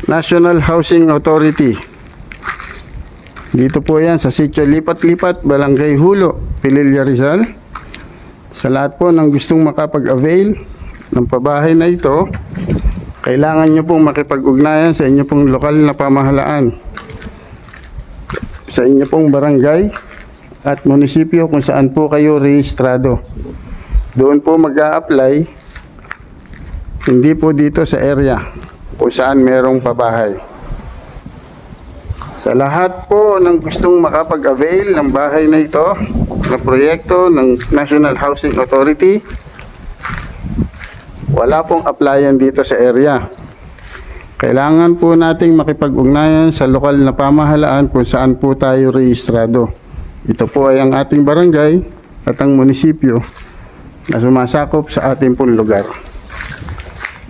National Housing Authority. Dito po yan sa Sitio Lipat-Lipat, Barangay Hulo, Pililla, Rizal. Sa lahat po ng gustong makapag-avail ng pabahay na ito, kailangan nyo pong makipag-ugnayan sa inyo pong lokal na pamahalaan, sa inyo pong barangay at munisipyo kung saan po kayo rehistrado. Doon po mag-a-apply, hindi po dito sa area kung saan merong pabahay. Sa lahat po ng gustong makapag-avail ng bahay na ito, na proyekto ng National Housing Authority, wala pong applyan dito sa area. Kailangan po nating makipag-ugnayan sa lokal na pamahalaan kung saan po tayo rehistrado. Ito po ay ang ating barangay at ang munisipyo na sumasakop sa ating pong lugar.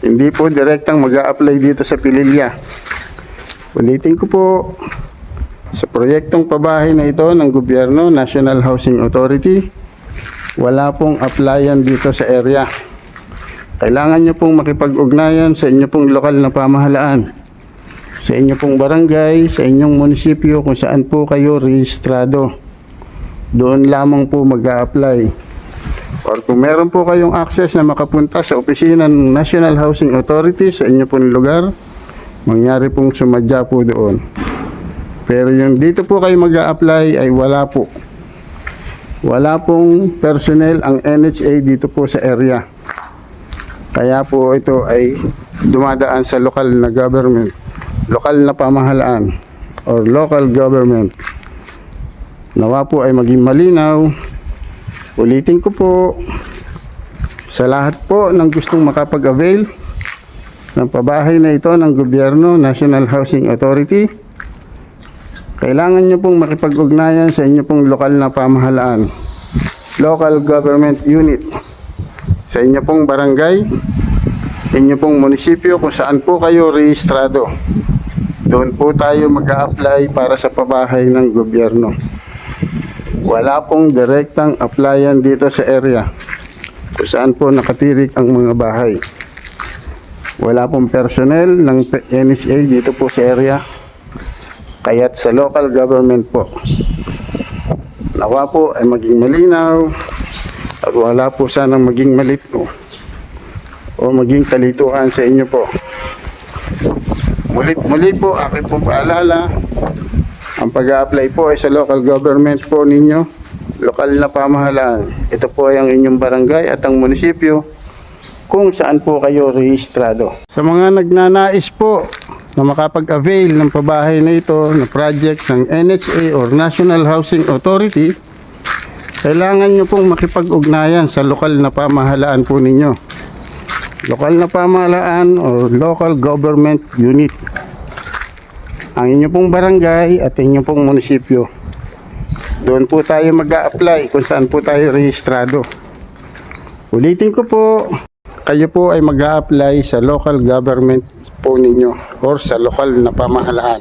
Hindi po direktang mag-a-apply dito sa Pililla. Ulitin ko po, sa proyektong pabahay na ito ng gobyerno, National Housing Authority, wala pong applyan dito sa area. Kailangan nyo pong makipag-ugnayan sa inyo pong lokal na pamahalaan, sa inyo pong barangay, sa inyong munisipyo kung saan po kayo rehistrado. Doon lamang po mag-a-apply. Or kung meron po kayong access na makapunta sa opisina ng National Housing Authority sa inyo pong lugar, mangyari pong sumadya po doon. Pero yung dito po kayo mag-a-apply ay wala po. Wala pong personnel ang NHA dito po sa area. Kaya po ito ay dumadaan sa lokal na government, lokal na pamahalaan, or local government. Nawa po ay maging malinaw. Ulitin ko po, sa lahat po ng gustong makapag-avail ng pabahay na ito ng gobyerno, National Housing Authority, kailangan nyo pong makipag-ugnayan sa inyo pong lokal na pamahalaan, local government unit, sa inyo pong barangay, inyo pong munisipyo kung saan po kayo rehistrado. Doon po tayo mag-a-apply para sa pabahay ng gobyerno. Wala pong direktang applyan dito sa area kung saan po nakatirik ang mga bahay. Wala pong personnel ng NSA dito po sa area, kaya't sa local government po. Nawa po ay maging malinaw at wala po sanang maging malito o maging kalituhan sa inyo po. Muli po, aking po paalala, ang pag-a-apply po ay sa local government po ninyo, lokal na pamahalaan. Ito po ay ang inyong barangay at ang munisipyo kung saan po kayo rehistrado. Sa mga nagnanais po na makapag-avail ng pabahay na ito na project ng NHA or National Housing Authority, kailangan nyo pong makipag-ugnayan sa lokal na pamahalaan po ninyo. Lokal na pamahalaan or local government unit. Ang inyo pong barangay at inyo pong munisipyo. Doon po tayo mag-a-apply kung saan po tayo rehistrado. Ulitin ko po, kayo po ay mag-a-apply sa local government po ninyo or sa lokal na pamahalaan.